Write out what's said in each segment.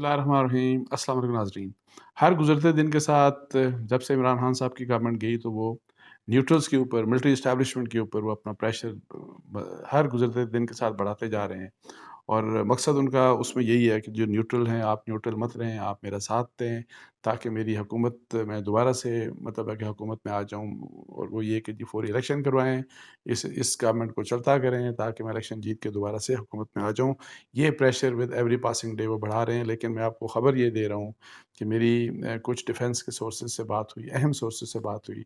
بسم اللہ الرحمن الرحیم۔ السلام علیکم ناظرین۔ ہر گزرتے دن کے ساتھ جب سے عمران خان صاحب کی گورنمنٹ گئی تو وہ نیوٹرلز کے اوپر، ملٹری اسٹیبلشمنٹ کے اوپر وہ اپنا پریشر ہر گزرتے دن کے ساتھ بڑھاتے جا رہے ہیں، اور مقصد ان کا اس میں یہی ہے کہ جو نیوٹرل ہیں آپ نیوٹرل مت رہیں، آپ میرا ساتھ دیں تاکہ میری حکومت میں دوبارہ سے مطلب ہے کہ حکومت میں آ جاؤں، اور وہ یہ کہ جی فوری الیکشن کروائیں، اس گورنمنٹ کو چلتا کریں تاکہ میں الیکشن جیت کے دوبارہ سے حکومت میں آ جاؤں۔ یہ pressure with every passing day وہ بڑھا رہے ہیں، لیکن میں آپ کو خبر یہ دے رہا ہوں کہ میری کچھ ڈیفنس کے سورسز سے بات ہوئی، اہم سورسز سے بات ہوئی،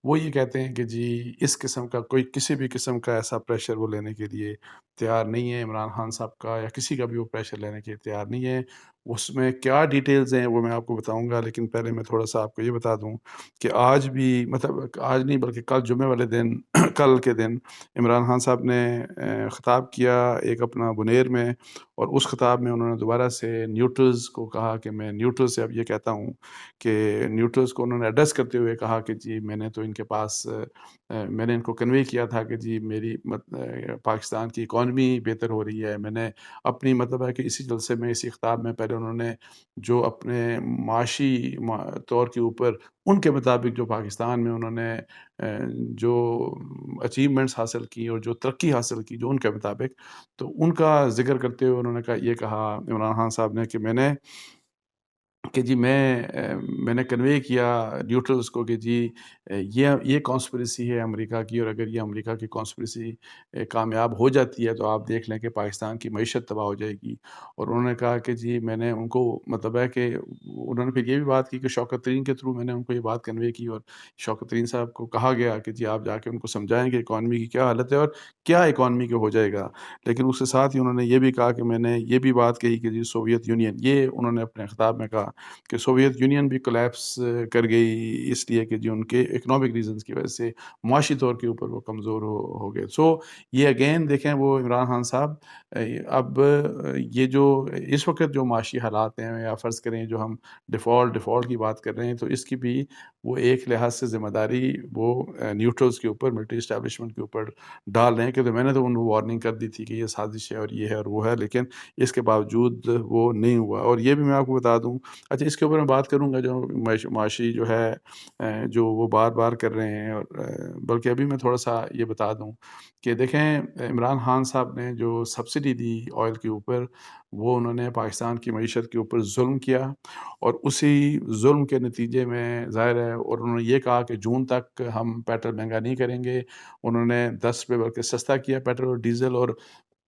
وہ یہ کہتے ہیں کہ جی اس قسم کا کوئی کسی بھی قسم کا ایسا پریشر وہ لینے کے لیے تیار نہیں ہے، عمران خان صاحب کا یا کسی کا بھی وہ پریشر لینے کے لیے تیار نہیں ہے۔ اس میں کیا ڈیٹیلز ہیں وہ میں آپ کو بتاؤں گا، لیکن پہلے میں تھوڑا سا آپ کو یہ بتا دوں کہ آج بھی مطلب آج نہیں بلکہ کل جمعے والے دن کل کے دن عمران خان صاحب نے خطاب کیا ایک اپنا بنیر میں، اور اس خطاب میں انہوں نے دوبارہ سے نیوٹرلز کو کہا کہ میں نیوٹرلز سے اب یہ کہتا ہوں کہ نیوٹرلز کو انہوں نے ایڈریس کرتے ہوئے کہا کہ جی میں نے تو ان کے پاس میں نے ان کو کنوے کیا تھا کہ جی میری پاکستان کی اکانومی بہتر ہو رہی ہے، میں نے اپنی مطلب ہے کہ اسی جلسے میں اسی خطاب میں پہلے انہوں نے جو اپنے معاشی طور کے اوپر ان کے مطابق جو پاکستان میں انہوں نے جو اچیومنٹس حاصل کی اور جو ترقی حاصل کی جو ان کے مطابق، تو ان کا ذکر کرتے ہوئے انہوں نے یہ کہا عمران خان صاحب نے کہ جی میں نے کنوے کیا نیوٹرلز کو کہ جی یہ کانسپریسی ہے امریکہ کی، اور اگر یہ امریکہ کی کانسپریسی کامیاب ہو جاتی ہے تو آپ دیکھ لیں کہ پاکستان کی معیشت تباہ ہو جائے گی۔ اور انہوں نے کہا کہ جی میں نے ان کو مطلب ہے کہ انہوں نے پھر یہ بھی بات کی کہ شوکت ترین کے تھرو میں نے ان کو یہ بات کنوے کی، اور شوکت ترین صاحب کو کہا گیا کہ جی آپ جا کے ان کو سمجھائیں کہ اکانومی کی کیا حالت ہے اور کیا اکانومی کے ہو جائے گا۔ لیکن اس کے ساتھ ہی انہوں نے یہ بھی کہا کہ میں نے یہ بھی بات کہی کہ جی سوویت یونین، یہ انہوں نے اپنے خطاب میں کہا کہ سوویت یونین بھی کولیپس کر گئی اس لیے کہ جی ان کے اکنامک ریزنز کی وجہ سے معاشی طور کے اوپر وہ کمزور ہو گئے۔ یہ اگین دیکھیں وہ عمران خان صاحب اب یہ جو اس وقت جو معاشی حالات ہیں یا فرض کریں جو ہم ڈیفالٹ کی بات کر رہے ہیں، تو اس کی بھی وہ ایک لحاظ سے ذمہ داری وہ نیوٹرلز کے اوپر، ملٹری اسٹیبلشمنٹ کے اوپر ڈال رہے ہیں کہ میں نے تو ان کو وارننگ کر دی تھی کہ یہ سازش ہے اور یہ ہے اور وہ ہے، لیکن اس کے باوجود وہ نہیں ہوا۔ اور یہ بھی میں آپ کو بتا دوں، اچھا اس کے اوپر میں بات کروں گا جو معاشی جو ہے جو وہ بار بار کر رہے ہیں، اور بلکہ ابھی میں تھوڑا سا یہ بتا دوں کہ دیکھیں عمران خان صاحب نے جو سبسڈی دی آئل کے اوپر، وہ انہوں نے پاکستان کی معیشت کے اوپر ظلم کیا، اور اسی ظلم کے نتیجے میں ظاہر ہے، اور انہوں نے یہ کہا کہ جون تک ہم پیٹرول مہنگا نہیں کریں گے، انہوں نے 10 روپے بلکہ سستا کیا پیٹرول اور ڈیزل۔ اور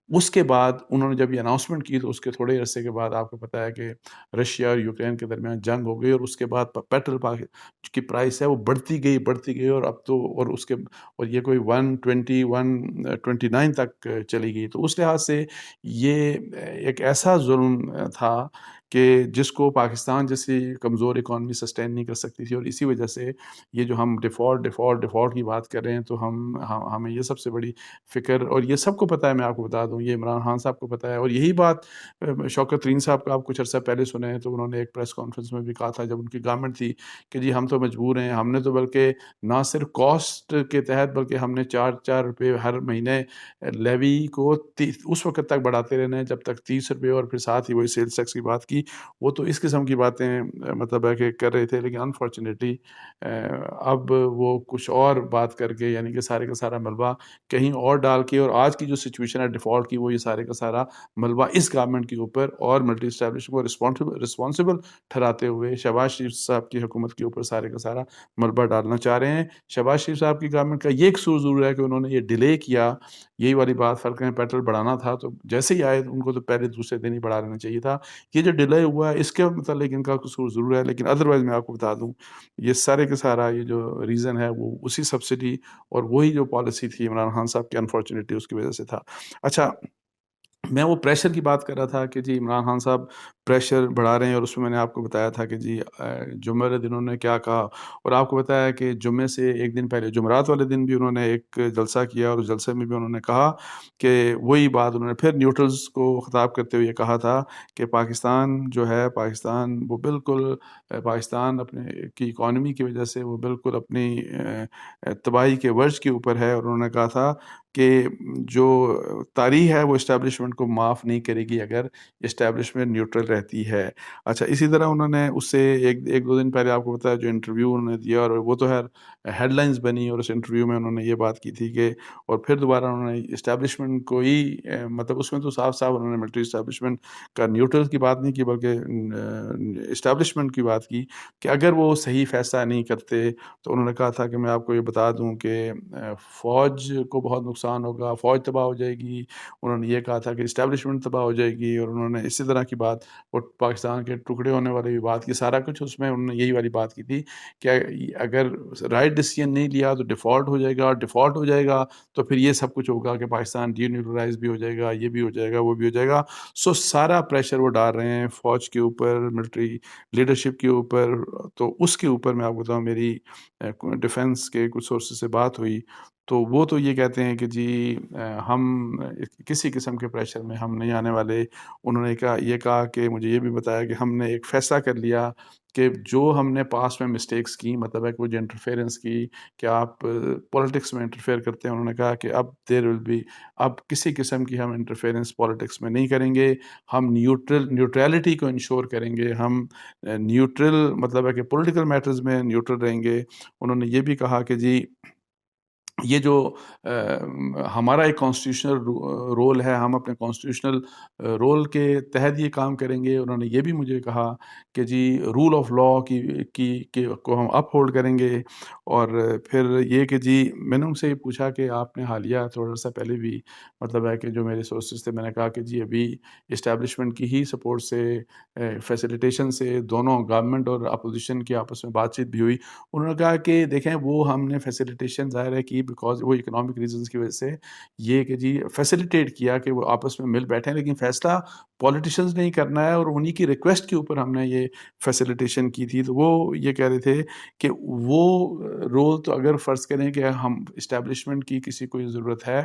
اس کے بعد انہوں نے جب یہ اناؤنسمنٹ کی تو اس کے تھوڑے عرصے کے بعد آپ کو پتہ ہے کہ رشیا اور یوکرین کے درمیان جنگ ہو گئی، اور اس کے بعد پیٹرول کی پرائس ہے وہ بڑھتی گئی، اور اب تو اور یہ کوئی 120 129 تک چلی گئی۔ تو اس لحاظ سے یہ ایک ایسا ظلم تھا کہ جس کو پاکستان جیسی کمزور اکانومی سسٹین نہیں کر سکتی تھی، اور اسی وجہ سے یہ جو ہم ڈیفالٹ کی بات کر رہے ہیں، تو ہمیں یہ سب سے بڑی فکر، اور یہ سب کو پتہ ہے، میں آپ کو بتا دوں یہ عمران خان صاحب کو پتہ ہے، اور یہی بات شوکت ترین صاحب کا آپ کچھ عرصہ پہلے سنے ہیں، تو انہوں نے ایک پریس کانفرنس میں بھی کہا تھا جب ان کی گورنمنٹ تھی کہ جی ہم تو مجبور ہیں، ہم نے تو بلکہ نہ صرف کاسٹ کے تحت بلکہ ہم نے 4 روپے ہر مہینے لیوی کو اس وقت تک بڑھاتے رہنا ہے جب تک 30 روپے، اور پھر ساتھ ہی وہی سیلز ٹیکس کی بات کی، وہ تو اس قسم کی باتیں مطلب ہے کہ کر رہے تھے، لیکن انفارچونیٹلی اب وہ کچھ اور بات کر کے، یعنی کہ سارے کا سارا ملبہ کہیں اور ڈال کے، اور آج کی جو سچویشن ہے ڈیفالٹ کی، وہ یہ سارے کا سارا ملبہ اس گورنمنٹ کے اوپر اور ملٹری اسٹیبلشمنٹ کو رسپانسبل ٹھہراتے ہوئے شہباز شریف صاحب کی حکومت کے اوپر سارے کا سارا ملبہ ڈالنا چاہ رہے ہیں۔ شہباز شریف صاحب کی گورنمنٹ کا یہ قصور ضرور ہے کہ انہوں نے یہ ڈیلے کیا، یہی والی بات، فرق ہے پیٹرول بڑھانا تھا تو جیسے ہی آئے ان کو تو پہلے دوسرے دن ہی بڑھا لینا چاہیے تھا، یہ جو ڈیلے ہوا ہے اس کے متعلق ان کا قصور ضرور ہے، لیکن ادروائز میں آپ کو بتا دوں یہ سارے کے سارا یہ جو ریزن ہے وہ اسی سبسڈی اور وہی جو پالیسی تھی عمران خان صاحب کی، انفارچونیٹلی اس کی وجہ سے تھا۔ اچھا میں وہ پریشر کی بات کر رہا تھا کہ جی عمران خان صاحب پریشر بڑھا رہے ہیں، اور اس میں نے آپ کو بتایا تھا کہ جی جمعہ والے دن انہوں نے کیا کہا، اور آپ کو بتایا کہ جمعے سے ایک دن پہلے جمعرات والے دن بھی انہوں نے ایک جلسہ کیا، اور اس جلسے میں بھی انہوں نے کہا کہ وہی بات انہوں نے پھر نیوٹرلز کو خطاب کرتے ہوئے یہ کہا تھا کہ پاکستان جو ہے، پاکستان وہ بالکل پاکستان اپنے کی اکانومی کی وجہ سے وہ بالکل اپنی تباہی کے ورج کے اوپر ہے، اور انہوں نے کہا تھا کہ جو تاریخ ہے وہ اسٹیبلشمنٹ کو معاف نہیں کرے گی اگر اسٹیبلشمنٹ نیوٹرل رہتی ہے. اچھا اسی طرح انہوں نے اس سے ایک دو دن پہلے آپ کو بتایا جو انٹرویو انہوں نے دیا، اور وہ تو ہیڈ لائنز بنی، اور اس انٹرویو میں انہوں نے یہ بات کی تھی کہ، اور پھر دوبارہ انہوں نے اسٹیبلشمنٹ کو ہی مطلب اس میں تو صاف صاف انہوں نے ملٹری اسٹیبلشمنٹ کا نیوٹرل کی بات نہیں کی، بلکہ اسٹیبلشمنٹ کی بات کی کہ اگر وہ صحیح فیصلہ نہیں کرتے تو انہوں نے کہا تھا کہ میں آپ کو یہ بتا دوں کہ فوج کو بہت نقصان ہوگا، فوج تباہ ہو جائے گی. انہوں نے یہ کہا تھا کہ اسٹیبلشمنٹ تباہ ہو جائے گی، اور انہوں نے اسی طرح کی بات، اور پاکستان کے ٹکڑے ہونے والی بھی بات کی، سارا کچھ اس میں انہوں نے یہی والی بات کی تھی کہ اگر رائٹ ڈیسیجن نہیں لیا تو ڈیفالٹ ہو جائے گا، اور ڈیفالٹ ہو جائے گا تو پھر یہ سب کچھ ہوگا کہ پاکستان ڈی نیوٹرلائز بھی ہو جائے گا، یہ بھی ہو جائے گا، وہ بھی ہو جائے گا. سو سارا پریشر وہ ڈال رہے ہیں فوج کے اوپر، ملٹری لیڈرشپ کے اوپر. تو اس کے اوپر میں آپ کو بتاؤں، میری ڈیفنس کے کچھ سورسز سے بات ہوئی تو وہ تو یہ کہتے ہیں کہ جی ہم کسی قسم کے پریشر میں ہم نہیں آنے والے. انہوں نے یہ کہا کہ مجھے یہ بھی بتایا کہ ہم نے ایک فیصلہ کر لیا کہ جو ہم نے پاسٹ میں مسٹیکس کی، مطلب ہے کہ وہ جو انٹرفیئرنس کی کہ آپ پولیٹکس میں انٹرفیئر کرتے ہیں، انہوں نے کہا کہ اب دیر ول بی، اب کسی قسم کی ہم انٹرفیئرنس پولیٹکس میں نہیں کریں گے. ہم نیوٹرلٹی کو انشور کریں گے. ہم نیوٹرل مطلب ہے کہ پولیٹیکل میٹرز میں نیوٹرل رہیں گے. انہوں نے یہ بھی کہا کہ جی یہ جو ہمارا ایک کانسٹیٹیوشنل رول ہے، ہم اپنے کانسٹیٹیوشنل رول کے تحت یہ کام کریں گے. انہوں نے یہ بھی مجھے کہا کہ جی رول آف لا کی کو ہم اپ ہولڈ کریں گے. اور پھر یہ کہ جی میں نے ان سے یہ پوچھا کہ آپ نے حالیہ تھوڑا سا پہلے بھی مطلب ہے کہ جو میرے سورسز تھے، میں نے کہا کہ جی ابھی اسٹیبلشمنٹ کی ہی سپورٹ سے، فیسیلیٹیشن سے دونوں گورنمنٹ اور اپوزیشن کی آپس میں بات چیت بھی ہوئی. انہوں نے کہا کہ دیکھیں وہ ہم نے فیسیلیٹیشن ظاہر ہے کی بیکاز وہ اکنامک ریزنز کی وجہ سے یہ کہ جی فیسیلیٹیٹ کیا کہ وہ آپس میں مل بیٹھیں، لیکن فیصلہ پولیٹیشنز نہیں کرنا ہے، اور انہی کی ریکویسٹ کے اوپر ہم نے یہ فیسیلیٹیشن کی تھی. تو وہ یہ کہہ رہے تھے کہ وہ رول تو اگر فرض کریں کہ ہم اسٹیبلشمنٹ کی کسی کوئی ضرورت ہے،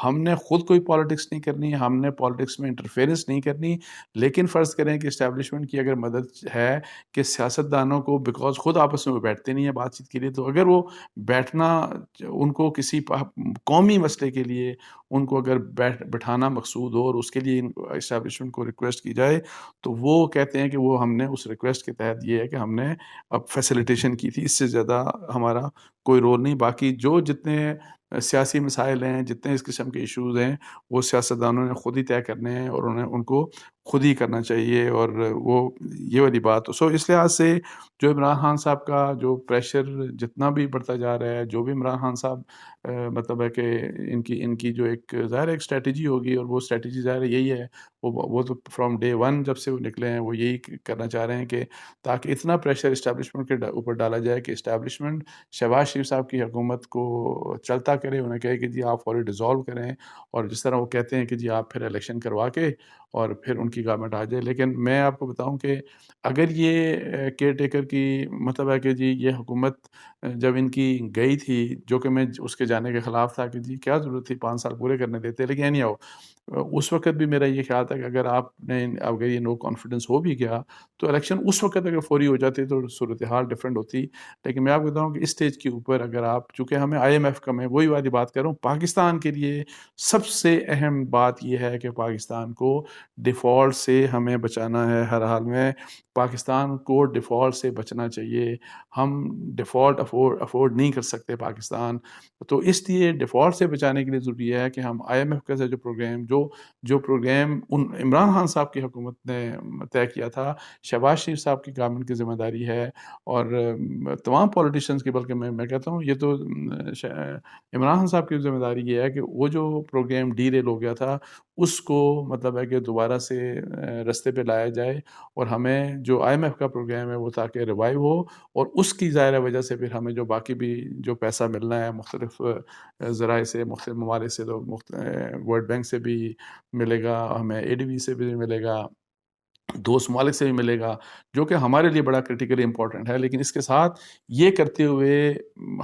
ہم نے خود کوئی پالیٹکس نہیں کرنی، ہم نے پالیٹکس میں انٹرفیئرنس نہیں کرنی، لیکن فرض کریں کہ اسٹیبلشمنٹ کی اگر مدد ہے کہ سیاستدانوں کو، بیکاز خود آپس میں وہ بیٹھتے نہیں ہیں بات چیت کے لیے، تو اگر وہ بیٹھنا ان کو کسی قومی مسئلے کے لیے ان کو اگر بٹھانا مقصود ہو اور اس کے لیے اسٹیبلشمنٹ کو ریکویسٹ کی جائے، تو وہ کہتے ہیں کہ وہ ہم نے اس ریکویسٹ کے تحت یہ ہے کہ ہم نے اب فیسیلیٹیشن کی تھی، اس سے زیادہ ہمارا کوئی رول نہیں. باقی جو جتنے سیاسی مسائل ہیں، جتنے اس قسم کے ایشوز ہیں، وہ سیاستدانوں نے خود ہی طے کرنے ہیں، اور انہیں ان کو خود ہی کرنا چاہیے. اور وہ یہ والی بات سو اس لحاظ سے جو عمران خان صاحب کا جو پریشر جتنا بھی بڑھتا جا رہا ہے، جو بھی عمران خان صاحب مطلب ہے کہ ان کی جو ایک ظاہر ایک اسٹریٹجی ہوگی، اور وہ اسٹریٹجی ظاہر یہی ہے، وہ تو فرام ڈے ون جب سے وہ نکلے ہیں وہ یہی کرنا چاہ رہے ہیں کہ تاکہ اتنا پریشر اسٹیبلشمنٹ کے اوپر ڈالا جائے کہ اسٹیبلشمنٹ شہباز شریف صاحب کی حکومت کو چلتا کرے، انہیں کہے کہ جی آپ فوری ڈیزالو کریں، اور جس طرح وہ کہتے ہیں کہ جی آپ پھر الیکشن کروا کے اور پھر ان کی گورنمنٹ آ جائے. لیکن میں آپ کو بتاؤں کہ اگر یہ کیئر ٹیکر کی مطلب ہے کہ جی یہ حکومت جب ان کی گئی تھی، جو کہ میں اس کے جانے کے خلاف تھا کہ جی کیا ضرورت تھی 5 سال پورے کرنے دیتے، لیکن نہیں آؤ. اس وقت بھی میرا یہ خیال تھا کہ اگر یہ نو کانفیڈنس ہو بھی گیا تو الیکشن اس وقت اگر فوری ہو جاتی تو صورتحال ڈفرینٹ ہوتی. لیکن میں آپ کو بتاؤں کہ اس اسٹیج کے اوپر اگر آپ، چونکہ ہمیں آئی ایم ایف کا، میں وہی والی بات کر رہا ہوں، پاکستان کے لیے سب سے اہم بات یہ ہے کہ پاکستان کو ڈیفالٹ سے ہمیں بچانا ہے. ہر حال میں پاکستان کو ڈیفالٹ سے بچنا چاہیے. ہم ڈیفالٹ افورڈ نہیں کر سکتے پاکستان. تو اس لیے ڈیفالٹ سے بچانے کے لیے ضروری ہے کہ ہم آئی ایم ایف کا جو پروگرام جو پروگرام عمران خان صاحب کی حکومت نے طے کیا تھا، شہباز شریف صاحب کی گورنمنٹ کی ذمہ داری ہے، اور تمام پولیٹیشینس کی، بلکہ میں کہتا ہوں یہ تو عمران خان صاحب کی ذمہ داری یہ ہے کہ وہ جو پروگرام ڈی ریل ہو گیا تھا اس کو مطلب ہے کہ دوبارہ سے رستے پہ لایا جائے، اور ہمیں جو آئی ایم ایف کا پروگرام ہے وہ تاکہ ریوائیو ہو، اور اس کی ظاہر وجہ سے پھر ہمیں جو باقی بھی جو پیسہ ملنا ہے مختلف ذرائع سے، مختلف ممالک سے، تو ورلڈ بینک سے بھی ملے گا، ہمیں اے ڈی بی سے بھی ملے گا، دوست ممالک سے بھی ملے گا، جو کہ ہمارے لیے بڑا کرٹیکلی امپورٹنٹ ہے. لیکن اس کے ساتھ یہ کرتے ہوئے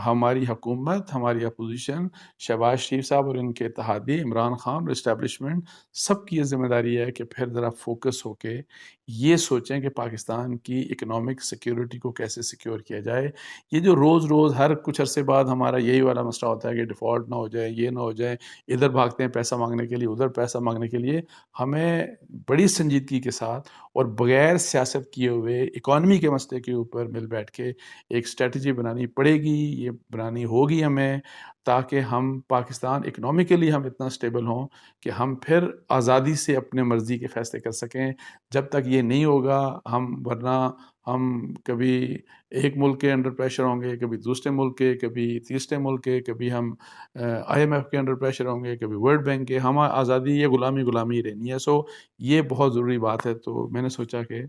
ہماری حکومت، ہماری اپوزیشن، شہباز شریف صاحب اور ان کے اتحادی عمران خان اور اسٹیبلشمنٹ، سب کی یہ ذمہ داری ہے کہ پھر ذرا فوکس ہو کے یہ سوچیں کہ پاکستان کی اکنامک سیکیورٹی کو کیسے سیکیور کیا جائے۔ یہ جو روز روز ہر کچھ عرصے بعد ہمارا یہی والا مسئلہ ہوتا ہے کہ ڈیفالٹ نہ ہو جائے، یہ نہ ہو جائے، ادھر بھاگتے ہیں پیسہ مانگنے کے لیے، ادھر پیسہ مانگنے کے لیے، ہمیں بڑی سنجیدگی کے ساتھ اور بغیر سیاست کیے ہوئے اکانومی کے مسئلے کے اوپر مل بیٹھ کے ایک اسٹریٹجی بنانی پڑے گی، یہ بنانی ہوگی ہمیں، تاکہ ہم پاکستان اکنامکلی ہم اتنا اسٹیبل ہوں کہ ہم پھر آزادی سے اپنے مرضی کے فیصلے کر سکیں۔ جب تک یہ نہیں ہوگا ورنہ ہم کبھی ایک ملک کے انڈر پریشر ہوں گے، کبھی دوسرے ملک کے، کبھی تیسرے ملک کے، کبھی ہم آئی ایم ایف کے انڈر پریشر ہوں گے، کبھی ورلڈ بینک کے، ہم آزادی یہ غلامی رہنی ہے۔ سو یہ بہت ضروری بات ہے، تو میں نے سوچا کہ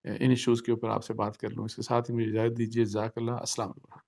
ان ایشوز کے اوپر آپ سے بات کر لوں۔ اس کے ساتھ ہی مجھے اجازت دیجیے۔ جزاک اللہ، السلام علیکم۔